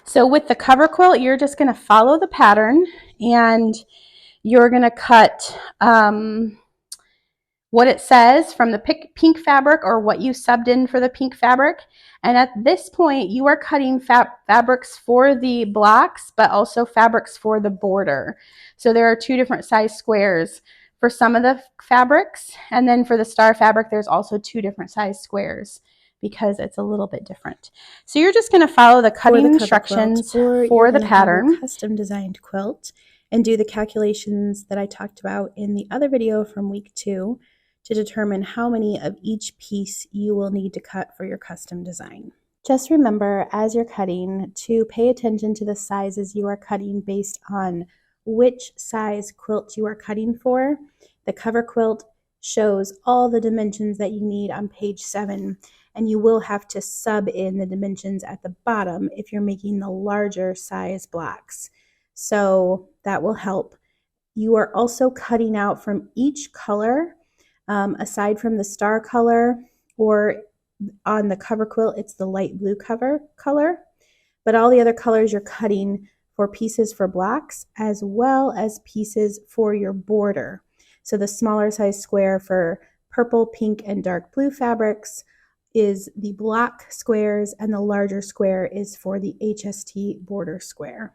So with the cover quilt, you're just going to follow the pattern and you're going to cut what it says from the pink fabric or what you subbed in for the pink fabric. And at this point, you are cutting fabrics for the blocks, but also fabrics for the border. So there are two different size squares for some of the fabrics. And then for the star fabric, there's also two different size squares because it's a little bit different. So you're just going to follow the cutting instructions for the pattern. Custom designed quilt and do the calculations that I talked about in the other video from week 2 to determine how many of each piece you will need to cut for your custom design. Just remember as you're cutting to pay attention to the sizes you are cutting based on which size quilt you are cutting for. The cover quilt shows all the dimensions that you need on page 7, and you will have to sub in the dimensions at the bottom if you're making the larger size blocks. So that will help. You are also cutting out from each color, aside from the star color, or on the cover quilt, it's the light blue color. But all the other colors you're cutting for pieces for blocks as well as pieces for your border. So the smaller size square for purple, pink, and dark blue fabrics is the block squares, and the larger square is for the HST border square.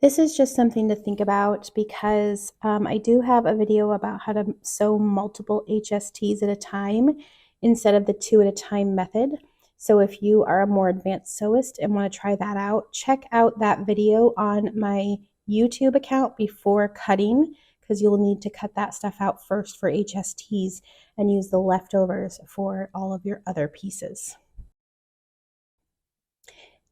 This is just something to think about because I do have a video about how to sew multiple HSTs at a time instead of the 2 at a time method. So if you are a more advanced sewist and want to try that out, check out that video on my YouTube account before cutting, because you'll need to cut that stuff out first for HSTs and use the leftovers for all of your other pieces.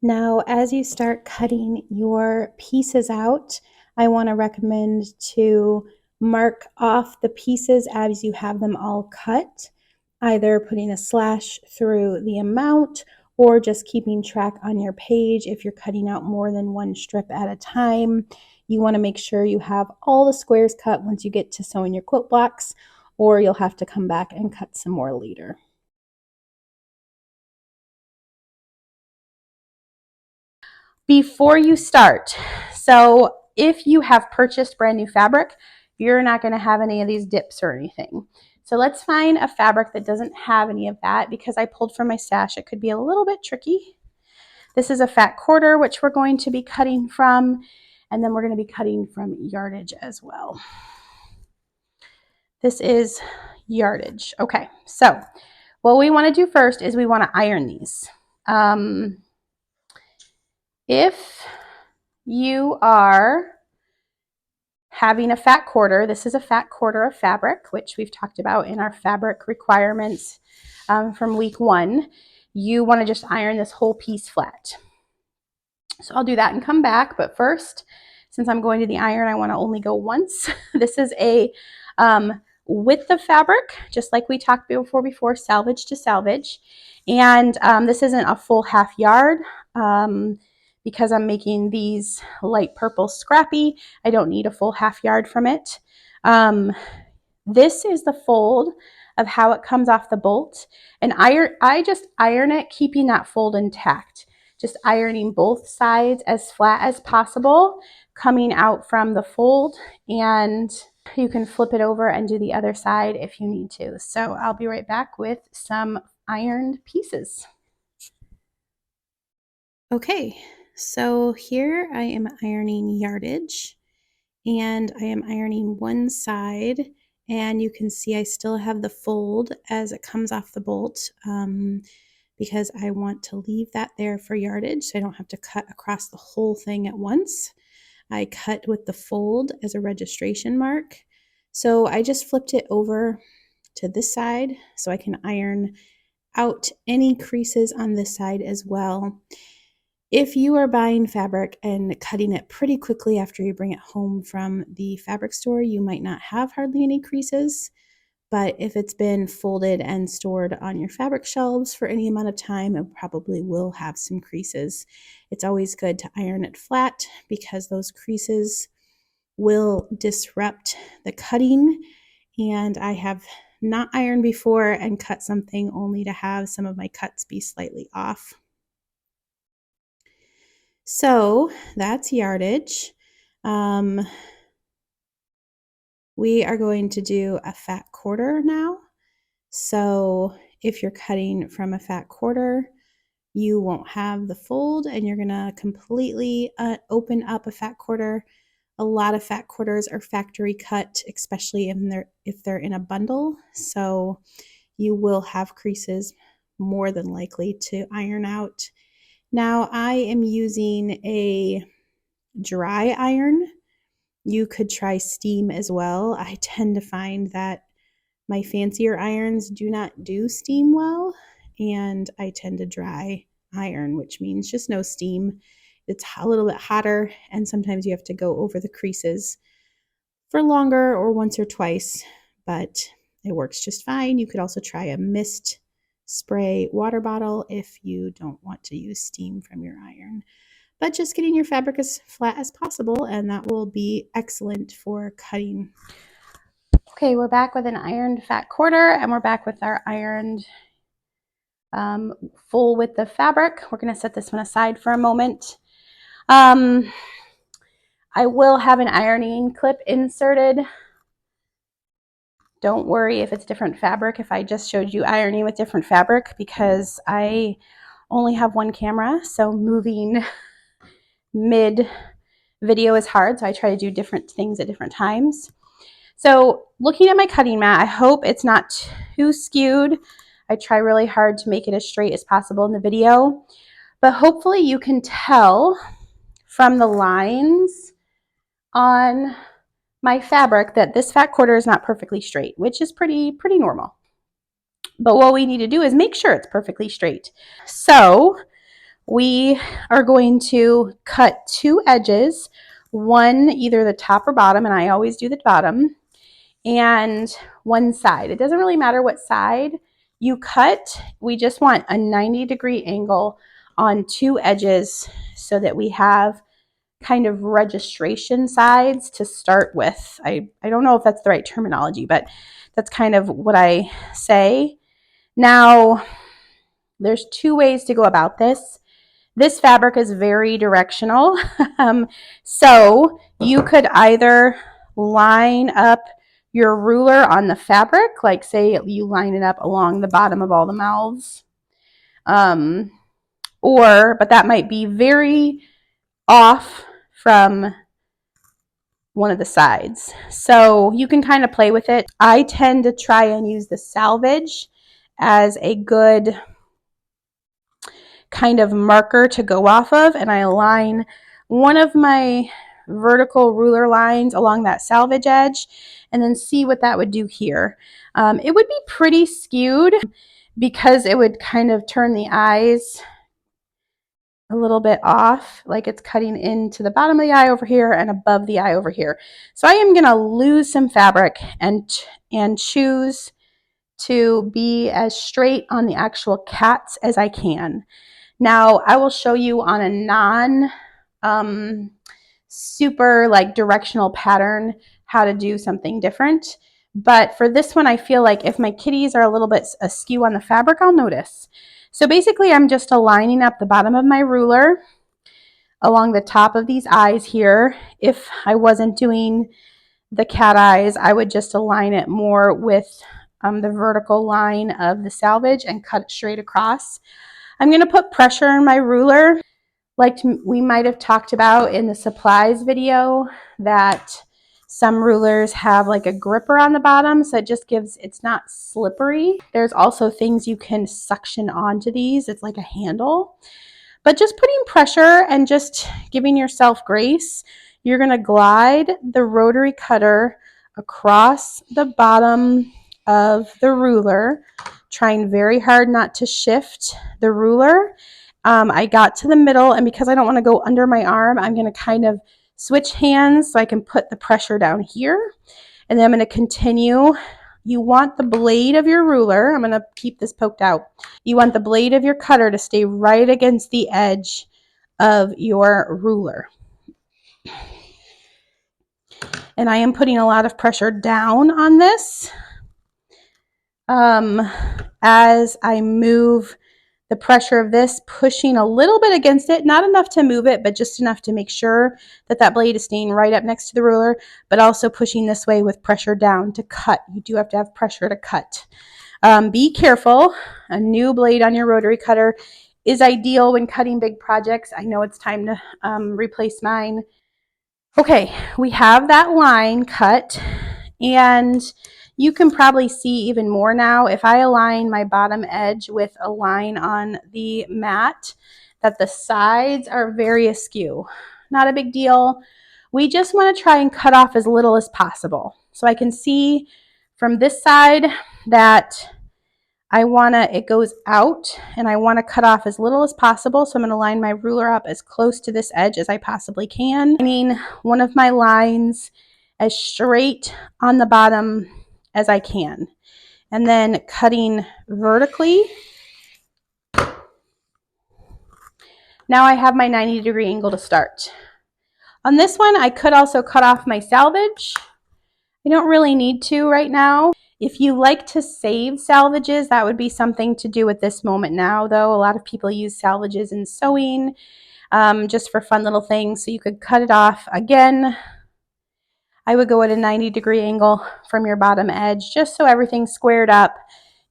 Now, as you start cutting your pieces out, I want to recommend to mark off the pieces as you have them all cut, either putting a slash through the amount or just keeping track on your page if you're cutting out more than one strip at a time. You want to make sure you have all the squares cut once you get to sewing your quilt blocks, or you'll have to come back and cut some more later. Before you start, so if you have purchased brand new fabric, you're not going to have any of these dips or anything. So let's find a fabric that doesn't have any of that, because I pulled from my stash. It could be a little bit tricky. This is a fat quarter, which we're going to be cutting from, and then we're going to be cutting from yardage as well. This is yardage. Okay, so what we want to do first is we want to iron these. If you are having a fat quarter, this is a fat quarter of fabric, which we've talked about in our fabric requirements from week 1. You want to just iron this whole piece flat. So I'll do that and come back. But first, since I'm going to the iron, I want to only go once. This is a width of fabric, just like we talked before, salvage to salvage. And this isn't a full half yard. Because I'm making these light purple scrappy, I don't need a full half yard from it. This is the fold of how it comes off the bolt. And I just iron it, keeping that fold intact. Just ironing both sides as flat as possible, coming out from the fold, and you can flip it over and do the other side if you need to. So I'll be right back with some ironed pieces. Okay, so here I am ironing yardage, and I am ironing one side, and you can see I still have the fold as it comes off the bolt because I want to leave that there for yardage so I don't have to cut across the whole thing at once. I cut with the fold as a registration mark. So I just flipped it over to this side so I can iron out any creases on this side as well. If you are buying fabric and cutting it pretty quickly after you bring it home from the fabric store, you might not have hardly any creases. But if it's been folded and stored on your fabric shelves for any amount of time, it probably will have some creases. It's always good to iron it flat because those creases will disrupt the cutting. And I have not ironed before and cut something only to have some of my cuts be slightly off. So that's yardage. We are going to do a fat quarter now. So if you're cutting from a fat quarter, you won't have the fold and you're gonna completely open up a fat quarter. A lot of fat quarters are factory cut, especially if they're in a bundle. So you will have creases more than likely to iron out. Now I am using a dry iron. You could try steam as well. I tend to find that my fancier irons do not do steam well, and I tend to dry iron, which means just no steam. It's a little bit hotter, and sometimes you have to go over the creases for longer or once or twice, but it works just fine. You could also try a mist spray water bottle if you don't want to use steam from your iron. But just getting your fabric as flat as possible, and that will be excellent for cutting. Okay, we're back with an ironed fat quarter, and we're back with our ironed full width of fabric. We're going to set this one aside for a moment. I will have an ironing clip inserted. Don't worry if it's different fabric, if I just showed you ironing with different fabric, because I only have one camera, so moving mid video is hard, so I try to do different things at different times. So looking at my cutting mat, I hope it's not too skewed. I try really hard to make it as straight as possible in the video, but hopefully you can tell from the lines on my fabric that this fat quarter is not perfectly straight, which is pretty normal. But what we need to do is make sure it's perfectly straight. So we are going to cut two edges, one either the top or bottom, and I always do the bottom, and one side. It doesn't really matter what side you cut. We just want a 90-degree angle on two edges so that we have kind of registration sides to start with. I don't know if that's the right terminology, but that's kind of what I say. Now, there's two ways to go about this. This fabric is very directional. So you could either line up your ruler on the fabric, like say you line it up along the bottom of all the mouths. But that might be very off from one of the sides. So you can kind of play with it. I tend to try and use the selvage as a good kind of marker to go off of, and I align one of my vertical ruler lines along that selvage edge and then see what that would do here. It would be pretty skewed because it would kind of turn the eyes a little bit off, like it's cutting into the bottom of the eye over here and above the eye over here. So I am going to lose some fabric and choose to be as straight on the actual cats as I can. Now I will show you on a non super like directional pattern how to do something different. But for this one, I feel like if my kitties are a little bit askew on the fabric, I'll notice. So basically I'm just aligning up the bottom of my ruler along the top of these eyes here. If I wasn't doing the cat eyes, I would just align it more with the vertical line of the selvage and cut it straight across. I'm going to put pressure on my ruler, like we might have talked about in the supplies video, that some rulers have like a gripper on the bottom, so it just gives, it's not slippery. There's also things you can suction onto these. It's like a handle. But just putting pressure and just giving yourself grace, you're going to glide the rotary cutter across the bottom of the ruler, trying very hard not to shift the ruler. I got to the middle, and because I don't want to go under my arm, I'm going to kind of switch hands so I can put the pressure down here. And then I'm going to continue. You want the blade of your ruler, I'm going to keep this poked out. You want the blade of your cutter to stay right against the edge of your ruler. And I am putting a lot of pressure down on this as I move the pressure of this pushing a little bit against it, not enough to move it, but just enough to make sure that that blade is staying right up next to the ruler, but also pushing this way with pressure down to cut. You do have to have pressure to cut. Be careful. A new blade on your rotary cutter is ideal when cutting big projects. I know it's time to replace mine. Okay, we have that line cut, and you can probably see even more now if I align my bottom edge with a line on the mat that the sides are very askew. Not a big deal. We just want to try and cut off as little as possible. So I can see from this side that it goes out, and I want to cut off as little as possible. So I'm going to line my ruler up as close to this edge as I possibly can. Lining one of my lines as straight on the bottom as I can. And then cutting vertically. Now I have my 90-degree angle to start. On this one, I could also cut off my salvage. I don't really need to right now. If you like to save salvages, that would be something to do at this moment now, though. A lot of people use salvages in sewing just for fun little things. So you could cut it off. Again, I would go at a 90-degree angle from your bottom edge just so everything's squared up.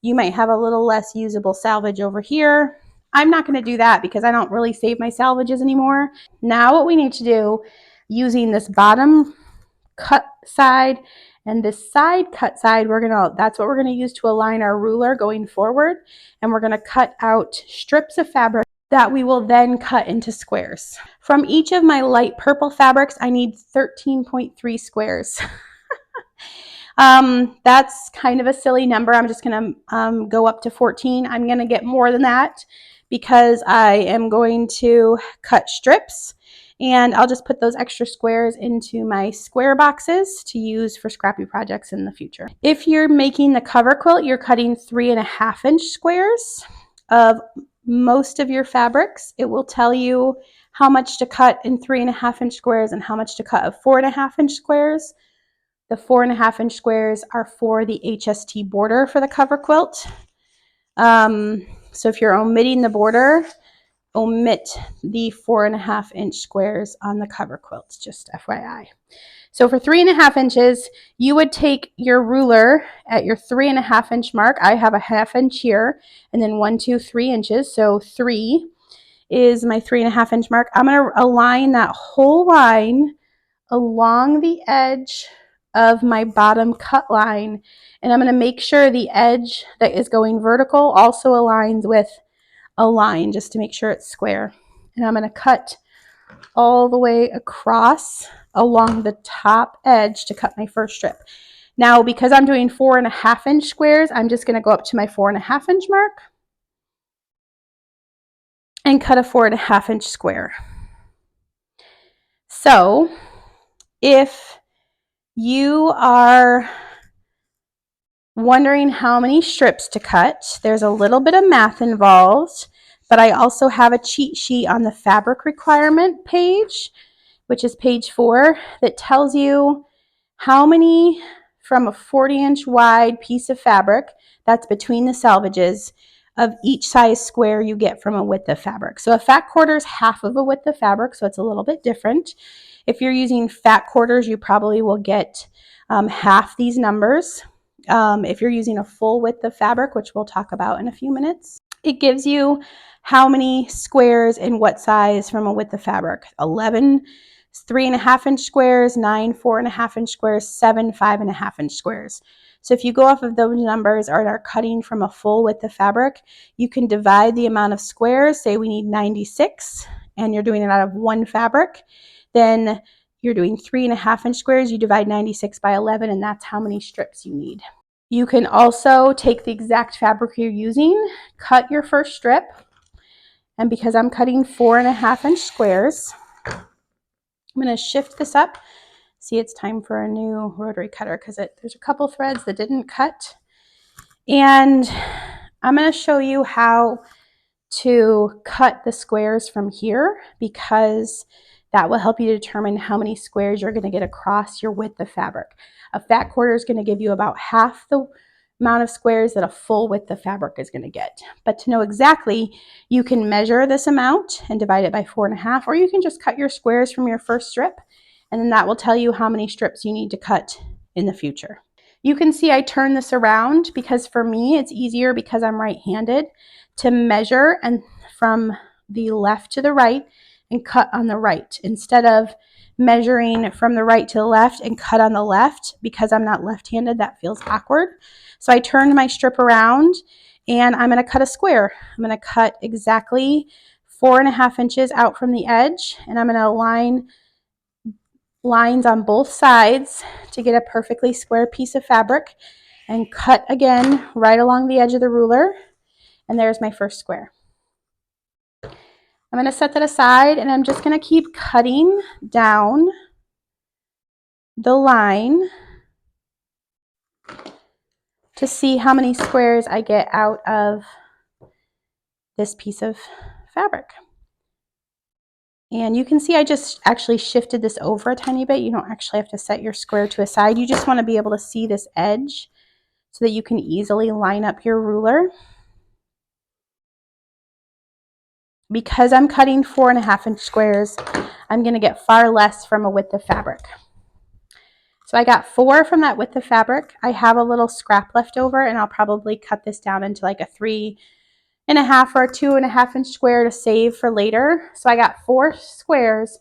You might have a little less usable salvage over here. I'm not going to do that because I don't really save my salvages anymore. Now what we need to do, using this bottom cut side and this side cut side, that's what we're going to use to align our ruler going forward. And we're going to cut out strips of fabric that we will then cut into squares. From each of my light purple fabrics, I need 13.3 squares. That's kind of a silly number. I'm just going to go up to 14. I'm going to get more than that because I am going to cut strips. And I'll just put those extra squares into my square boxes to use for scrappy projects in the future. If you're making the cover quilt, you're cutting 3.5-inch squares of most of your fabrics. It will tell you how much to cut in 3.5-inch squares and how much to cut of 4.5-inch squares. The 4.5-inch squares are for the HST border for the cover quilt. So if you're omitting the border, omit the 4.5-inch squares on the cover quilt, just FYI. So for 3.5 inches, you would take your ruler at your 3.5-inch mark. I have a 1/2 inch here, and then 1, 2, 3 inches. So 3 is my 3.5-inch mark. I'm going to align that whole line along the edge of my bottom cut line, and I'm going to make sure the edge that is going vertical also aligns with a line just to make sure it's square. And I'm going to cut all the way across along the top edge to cut my first strip. Now, because I'm doing 4.5-inch squares, I'm just going to go up to my 4.5-inch mark and cut a 4.5-inch square. So if you are wondering how many strips to cut, there's a little bit of math involved, but I also have a cheat sheet on the fabric requirement page, which is page 4, that tells you how many from a 40-inch wide piece of fabric, that's between the salvages, of each size square you get from a width of fabric. So a fat quarter is half of a width of fabric, so it's a little bit different. If you're using fat quarters, you probably will get half these numbers. If you're using a full width of fabric, which we'll talk about in a few minutes, it gives you how many squares in what size from a width of fabric. 11 3.5-inch squares, 9 4.5-inch squares, 7 5.5-inch squares. So if you go off of those numbers or are cutting from a full width of fabric, you can divide the amount of squares. Say we need 96 and you're doing it out of one fabric, then you're doing 3.5-inch squares, you divide 96 by 11, and that's how many strips you need. You can also take the exact fabric you're using, cut your first strip, and because I'm cutting 4.5-inch squares, I'm going to shift this up. See, it's time for a new rotary cutter because there's a couple threads that didn't cut. And I'm going to show you how to cut the squares from here because that will help you determine how many squares you're going to get across your width of fabric. A fat quarter is going to give you about half the amount of squares that a full width of fabric is going to get. But to know exactly, you can measure this amount and divide it by 4.5, or you can just cut your squares from your first strip, and then that will tell you how many strips you need to cut in the future. You can see I turn this around because for me it's easier, because I'm right-handed, to measure and from the left to the right and cut on the right, instead of measuring from the right to the left and cut on the left. Because I'm not left-handed, that feels awkward. So I turned my strip around and I'm going to cut a square. I'm going to cut exactly 4.5 inches out from the edge, and I'm going to align lines on both sides to get a perfectly square piece of fabric, and cut again right along the edge of the ruler. And there's my first square. I'm going to set that aside, and I'm just going to keep cutting down the line to see how many squares I get out of this piece of fabric. And you can see I just actually shifted this over a tiny bit. You don't actually have to set your square to a side. You just want to be able to see this edge so that you can easily line up your ruler. Because I'm cutting 4.5-inch squares, I'm going to get far less from a width of fabric. So I got 4 from that width of fabric. I have a little scrap left over, and I'll probably cut this down into like a 3.5 or a 2.5-inch square to save for later. So I got 4 squares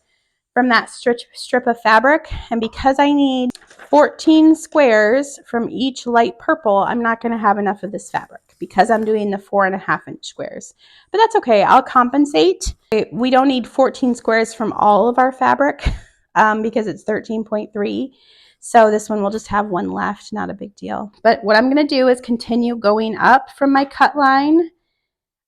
from that strip of fabric, and because I need 14 squares from each light purple, I'm not going to have enough of this fabric because I'm doing the 4.5-inch squares. But that's okay, I'll compensate. We don't need 14 squares from all of our fabric because it's 13.3. So this one will just have 1 left, not a big deal. But what I'm going to do is continue going up from my cut line.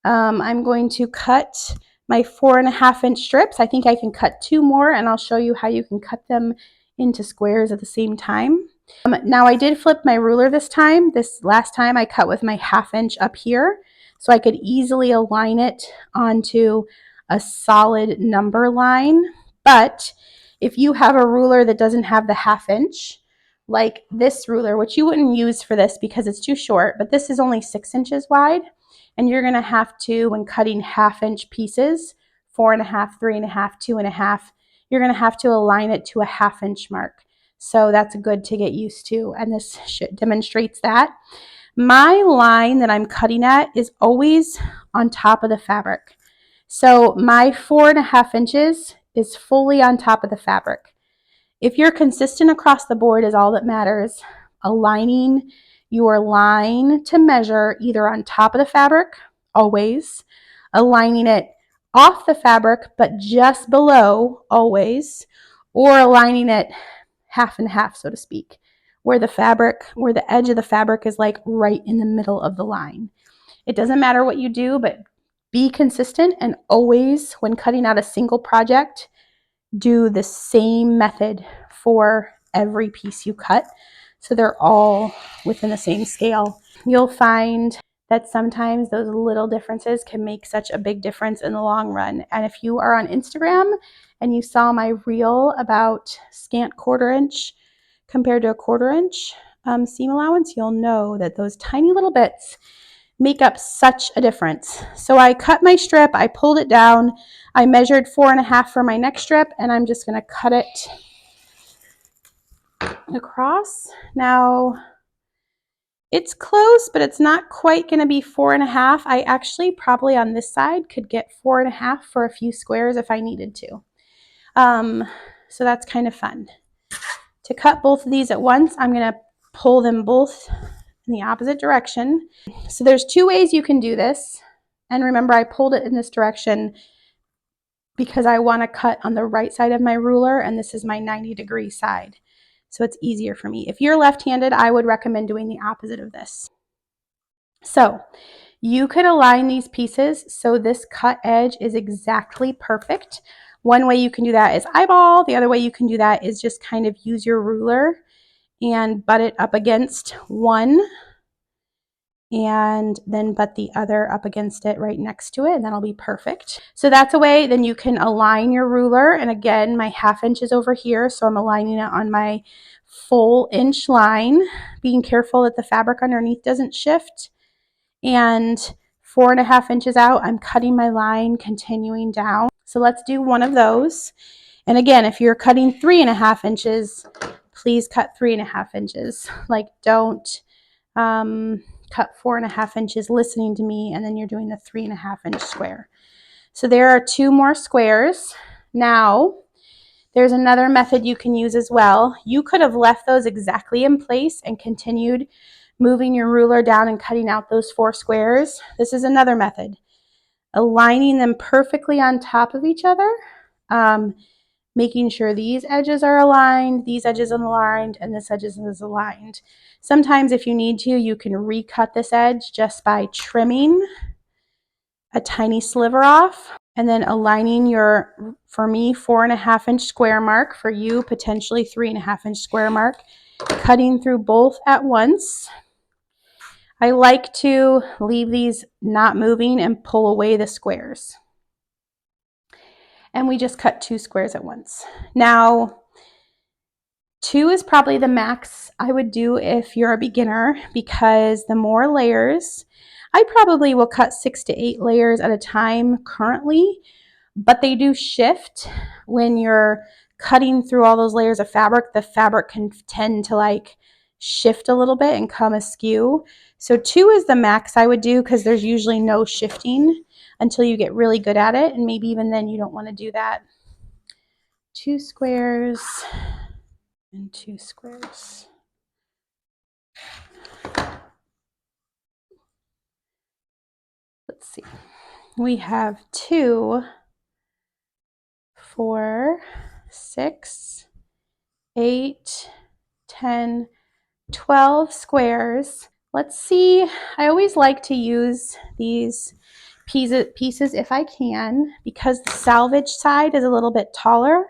I'm going to cut my 4.5-inch strips. I think I can cut 2 more, and I'll show you how you can cut them into squares at the same time. Now I did flip my ruler this time. This last time I cut with my 1/2 inch up here, so I could easily align it onto a solid number line. But if you have a ruler that doesn't have the 1/2 inch, like this ruler, which you wouldn't use for this because it's too short, but this is only 6 inches wide, and you're going to have to, when cutting 1/2 inch pieces, 4.5, 3.5, 2.5, you're going to have to align it to a 1/2 inch mark. So that's good to get used to, and this demonstrates that. My line that I'm cutting at is always on top of the fabric. So my 4.5 inches is fully on top of the fabric. If you're consistent across the board is all that matters. Aligning your line to measure either on top of the fabric, always, aligning it off the fabric but just below, always, or aligning it half and half, so to speak, where the edge of the fabric is like right in the middle of the line. It doesn't matter what you do, but be consistent, and always, when cutting out a single project, do the same method for every piece you cut, so they're all within the same scale. You'll find that sometimes those little differences can make such a big difference in the long run. And if you are on Instagram and you saw my reel about scant 1/4 inch compared to a 1/4 inch seam allowance, you'll know that those tiny little bits make up such a difference. So I cut my strip, I pulled it down, I measured 4.5 for my next strip, and I'm just going to cut it across. Now it's close, but it's not quite going to be 4.5. I actually probably on this side could get 4.5 for a few squares if I needed to. So that's kind of fun. To cut both of these at once, I'm going to pull them both in the opposite direction. So there's 2 ways you can do this. And remember, I pulled it in this direction because I want to cut on the right side of my ruler, and this is my 90-degree side. So it's easier for me. If you're left-handed, I would recommend doing the opposite of this. So you could align these pieces so this cut edge is exactly perfect. One way you can do that is eyeball. The other way you can do that is just kind of use your ruler and butt it up against one, and then butt the other up against it right next to it, and that'll be perfect. So that's a way. Then you can align your ruler, and again, my 1/2 inch is over here, so I'm aligning it on my full inch line, being careful that the fabric underneath doesn't shift. And 4.5 inches out, I'm cutting my line, continuing down. So let's do one of those. And again, if you're cutting 3.5 inches, please cut 3.5 inches. Like, don't cut 4.5 inches listening to me, and then you're doing the 3.5 inch square. So there are 2 more squares. Now, there's another method you can use as well. You could have left those exactly in place and continued moving your ruler down and cutting out those 4 squares. This is another method. Aligning them perfectly on top of each other, making sure these edges are aligned, these edges are aligned, and this edge is aligned. Sometimes if you need to, you can recut this edge just by trimming a tiny sliver off and then aligning your, for me, 4.5 inch square mark, for you, potentially 3.5 inch square mark, cutting through both at once. I like to leave these not moving and pull away the squares. And we just cut 2 squares at once. Now, 2 is probably the max I would do if you're a beginner, because the more layers, I probably will cut 6 to 8 layers at a time currently, but they do shift when you're cutting through all those layers of fabric. The fabric can tend to like shift a little bit and come askew. So 2 is the max I would do, because there's usually no shifting until you get really good at it, and maybe even then you don't want to do that. 2 squares and 2 squares. Let's see. We have 2, 4, 6, 8, 10, 12 squares. Let's see. I always like to use these pieces if I can, because the salvage side is a little bit taller.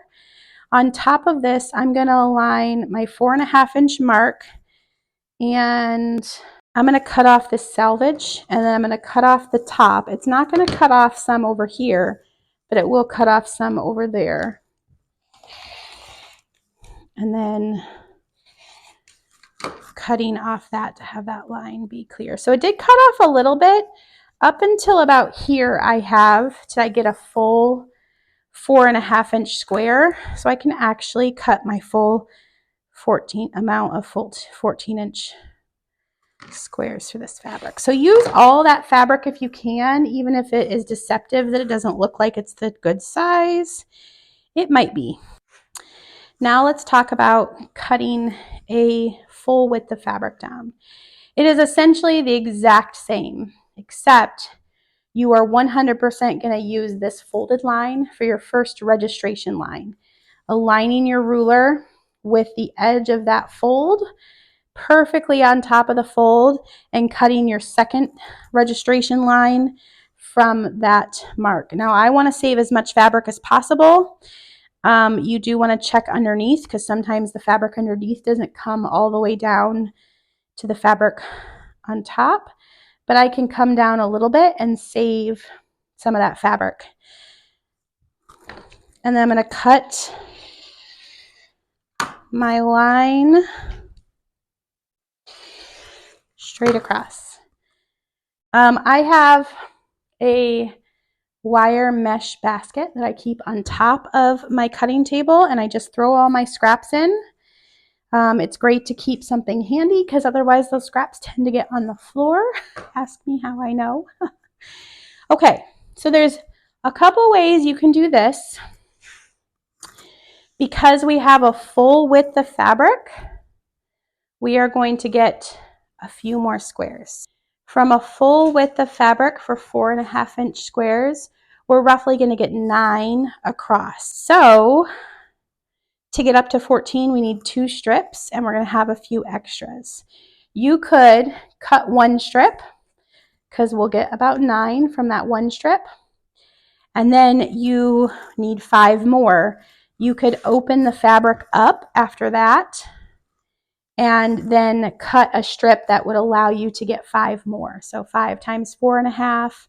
On top of this, I'm going to align my 4.5 inch mark, and I'm going to cut off this salvage, and then I'm going to cut off the top. It's not going to cut off some over here, but it will cut off some over there. And then cutting off that to have that line be clear. So it did cut off a little bit. Up until about here, I get a full 4.5 inch square. So I can actually cut my full 14 inch squares for this fabric. So use all that fabric if you can, even if it is deceptive that it doesn't look like it's the good size. It might be. Now let's talk about cutting a full width of fabric down. It is essentially the exact same, except you are 100% going to use this folded line for your first registration line. Aligning your ruler with the edge of that fold perfectly on top of the fold, and cutting your second registration line from that mark. Now I want to save as much fabric as possible. You do want to check underneath, because sometimes the fabric underneath doesn't come all the way down to the fabric on top, but I can come down a little bit and save some of that fabric. And then I'm going to cut my line straight across. I have a wire mesh basket that I keep on top of my cutting table, and I just throw all my scraps in. It's great to keep something handy, because otherwise those scraps tend to get on the floor. Ask me how I know. Okay, so there's a couple ways you can do this. Because we have a full width of fabric, we are going to get a few more squares. From a full width of fabric for 4.5 inch squares, we're roughly going to get 9 across. So to get up to 14, we need 2 strips, and we're going to have a few extras. You could cut 1 strip, because we'll get about 9 from that 1 strip. And then you need 5 more. You could open the fabric up after that and then cut a strip that would allow you to get 5 more. So 5 times 4.5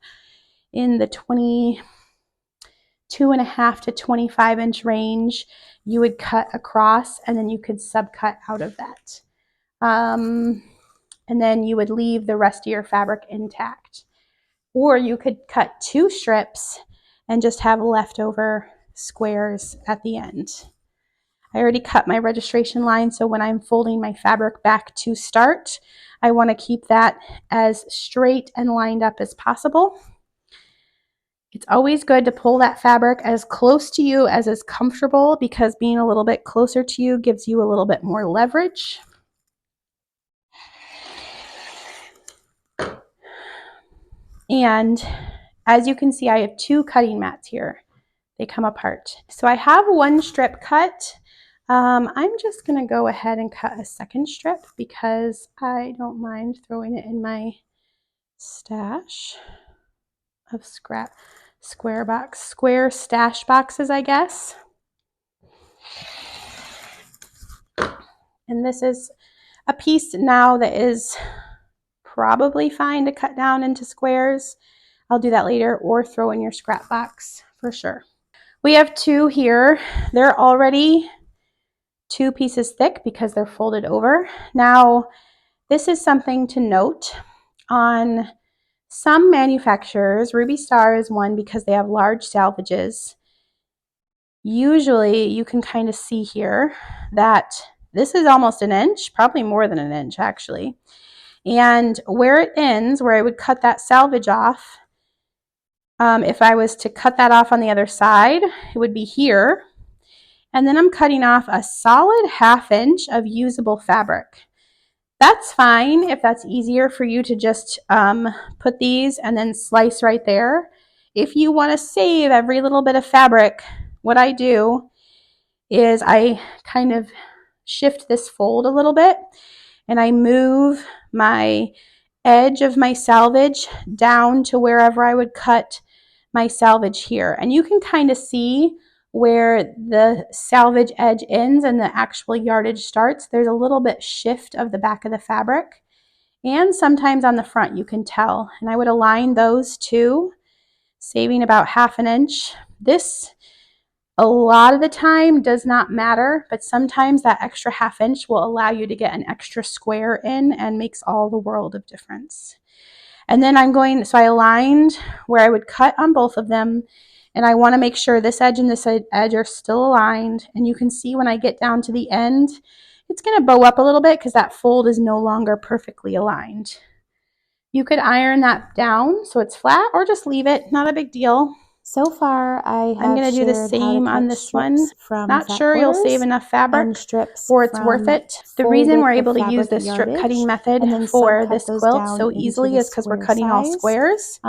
in the 2.5 to 25-inch range, you would cut across, and then you could subcut out of that. And then you would leave the rest of your fabric intact. Or you could cut 2 strips and just have leftover squares at the end. I already cut my registration line, so when I'm folding my fabric back to start, I want to keep that as straight and lined up as possible. It's always good to pull that fabric as close to you as is comfortable, because being a little bit closer to you gives you a little bit more leverage. And as you can see, I have 2 cutting mats here. They come apart. So I have 1 strip cut. I'm just going to go ahead and cut a 2nd strip because I don't mind throwing it in my stash of square stash boxes, I guess. And this is a piece now that is probably fine to cut down into squares. I'll do that later, or throw in your scrap box for sure. We have 2 here. They're already 2 pieces thick because they're folded over. Now, this is something to note. On some manufacturers, Ruby Star is one because they have large salvages. Usually you can kind of see here that this is almost an inch, probably more than an inch actually. And where it ends, where I would cut that salvage off, if I was to cut that off on the other side, it would be here. And then I'm cutting off a solid 1/2 inch of usable fabric. That's fine if that's easier for you to just put these and then slice right there. If you want to save every little bit of fabric, what I do is I kind of shift this fold a little bit, and I move my edge of my salvage down to wherever I would cut my salvage here. And you can kind of see where the salvage edge ends and the actual yardage starts. There's a little bit shift of the back of the fabric, and sometimes on the front you can tell. And I would align those 2, saving about 1/2 inch. This, a lot of the time, does not matter, but sometimes that extra 1/2 inch will allow you to get an extra square in and makes all the world of difference. And then so I aligned where I would cut on both of them, and I want to make sure this edge and this edge are still aligned. And you can see when I get down to the end, it's going to bow up a little bit because that fold is no longer perfectly aligned. You could iron that down so it's flat, or just leave it, not a big deal. So far, I'm going to do the same on this one. Not sure you'll save enough fabric or it's worth it. The reason we're able to use this strip cutting method for this quilt so easily is because we're cutting all squares.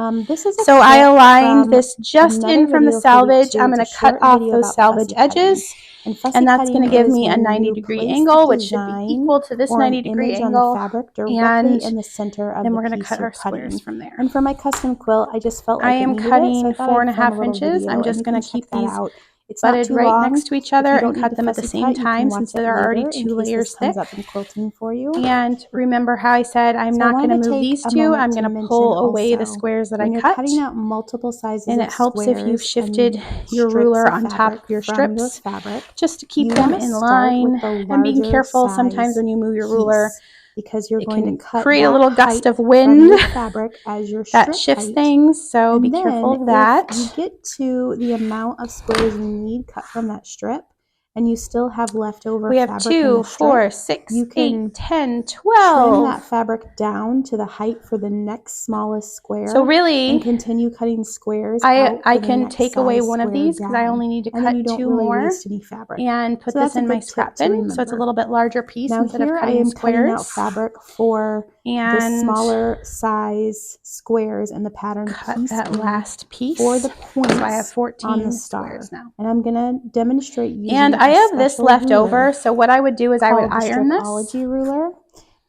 So I aligned this just in from the salvage. I'm going to cut off those salvage edges, and that's going to give me a 90-degree angle, which should be equal to this 90-degree angle. And then we're going to cut our squares from there. And for my custom quilt, I just felt like I am cutting 4.5 inches. I'm just going to keep these butted right next to each other and cut them at the same time, since they're already 2 layers thick. And remember how I said I'm not going to move these 2. I'm going to pull away the squares that I cut. Cutting out multiple sizes, and it helps if you've shifted your ruler on top of your strips, just to keep them in line. And being careful sometimes when you move your ruler, because you're going to cut create a little gust of wind fabric as your that shifts things, so be careful of that. If you get to the amount of squares you need cut from that strip, and you still have leftover we have fabric 2, 4, 6, 8, 10, 12. Trim that fabric down to the height for the next smallest square. So really, and continue cutting squares. I can take away one of these because I only need to cut 2 more and put this in my scrap bin, so it's a little bit larger piece instead of cutting squares. Cutting out fabric for the smaller size squares and the pattern cut that last piece for the points. So I have 14 on the squares now, and I'm gonna demonstrate using. And I have this left over, so what I would do is I would iron this. Ruler.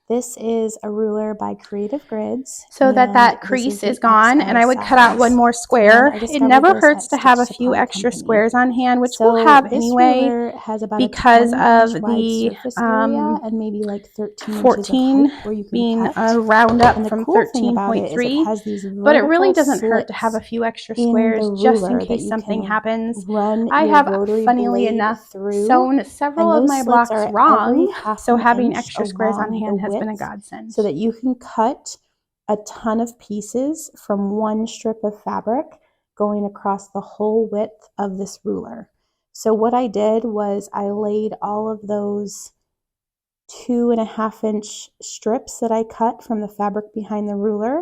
This is a ruler by Creative Grids. So that and this crease the is gone, and I would cut out one size. more And square. I It discovered never this hurts at to have a Stitch few Supply extra Company. squares on hand, which we'll So have this anyway ruler has about because a 20 of inch wide the surface area and maybe like 13 inches of 14 height where you can being cut. a round up And the from cool thing about it is it 13.3, has these but it really vertical doesn't hurt to have a slits few extra in the squares just in ruler that case you something can happens. run I your have, rotary funnily blade enough, through, sewn several and of those my slits are blocks at every wrong, half so an having inch extra squares on along the hand has been a width godsend. so that you can cut a ton of pieces from one strip of fabric going across the whole width of this ruler. So what I did was I laid all of those 2.5 inch strips that I cut from the fabric behind the ruler,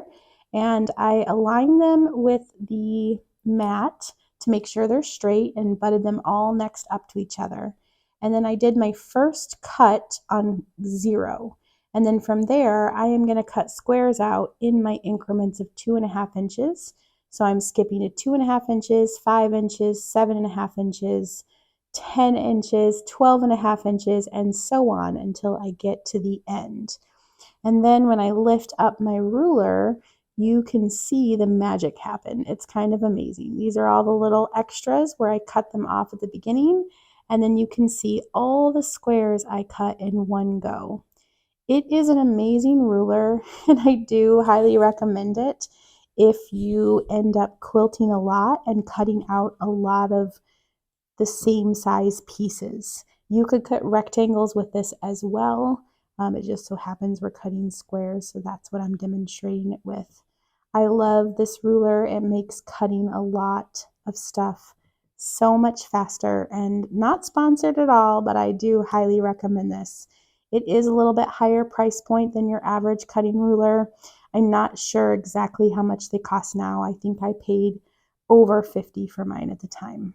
and I aligned them with the mat to make sure they're straight and butted them all next up to each other. And then I did my first cut on 0. And then from there, I am going to cut squares out in my increments of 2.5 inches. So I'm skipping to 2.5 inches, 5 inches, 7.5 inches, 10 inches, 12.5 inches, and so on until I get to the end. And then when I lift up my ruler, you can see the magic happen. It's kind of amazing. These are all the little extras where I cut them off at the beginning, and then you can see all the squares I cut in one go. It is an amazing ruler, and I do highly recommend it if you end up quilting a lot and cutting out a lot of the same size pieces. You could cut rectangles with this as well. It just so happens we're cutting squares, so that's what I'm demonstrating it with. I love this ruler. It makes cutting a lot of stuff so much faster, and not sponsored at all, but I do highly recommend this. It is a little bit higher price point than your average cutting ruler. I'm not sure exactly how much they cost now. I think I paid over $50 for mine at the time.